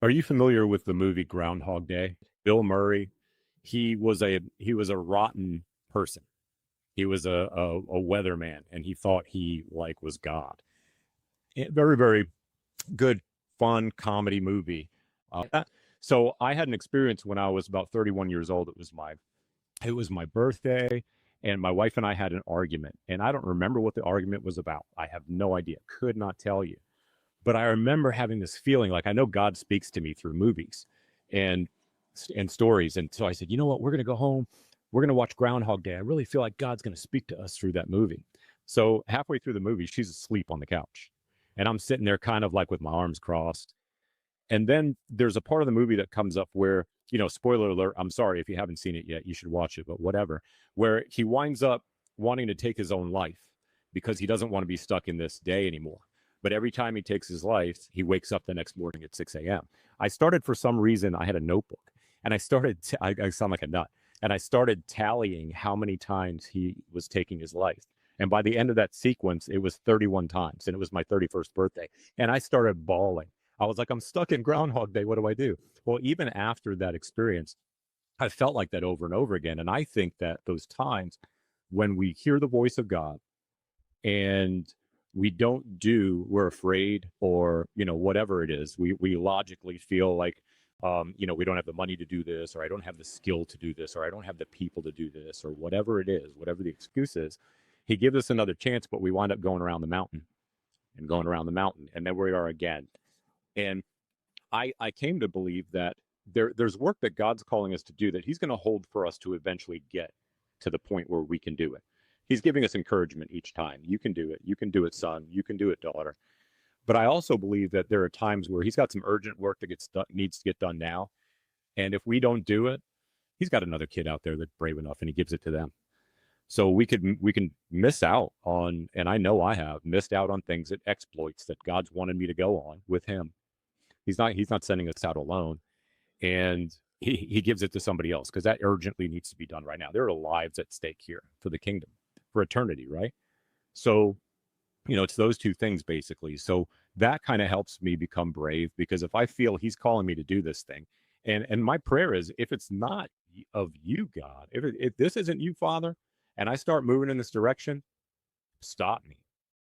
Are you familiar with the movie Groundhog Day? Bill Murray, he was a rotten person. He was a weatherman, and he thought he like was God. Very, very good, fun comedy movie. So I had an experience when I was about 31 years old. It was my birthday, and my wife and I had an argument, and I don't remember what the argument was about. I have no idea. Could not tell you. But I remember having this feeling like I know God speaks to me through movies and and stories. And so I said, you know what? We're going to go home. We're going to watch Groundhog Day. I really feel like God's going to speak to us through that movie. So halfway through the movie, she's asleep on the couch. And I'm sitting there kind of like with my arms crossed. And then there's a part of the movie that comes up where, spoiler alert, I'm sorry if you haven't seen it yet, you should watch it, but whatever, where he winds up wanting to take his own life because he doesn't want to be stuck in this day anymore. But every time he takes his life, he wakes up the next morning at 6 a.m. I started, for some reason, I had a notebook and I sound like a nut. And I started tallying how many times he was taking his life. And by the end of that sequence, it was 31 times, and it was my 31st birthday. And I started bawling. I was like, I'm stuck in Groundhog Day. What do I do? Well, even after that experience, I felt like that over and over again. And I think that those times when we hear the voice of God and we're afraid, or, whatever it is, we logically feel like, we don't have the money to do this, or I don't have the skill to do this, or I don't have the people to do this, or whatever it is, whatever the excuse is, he gives us another chance, but we wind up going around the mountain and going around the mountain. And then we are again. And I came to believe that there's work that God's calling us to do that He's going to hold for us to eventually get to the point where we can do it. He's giving us encouragement each time. You can do it. You can do it, son. You can do it, daughter. But I also believe that there are times where He's got some urgent work that needs to get done now. And if we don't do it, He's got another kid out there that's brave enough, and He gives it to them. So we can miss out on, and I know I have missed out on things, that exploits that God's wanted me to go on with Him. He's not sending us out alone, and he gives it to somebody else because that urgently needs to be done right now. There are lives at stake here for the kingdom, for eternity, right? So, it's those two things basically. So that kind of helps me become brave, because if I feel He's calling me to do this thing, and my prayer is, if it's not of you, God, if this isn't you, Father, and I start moving in this direction, stop me.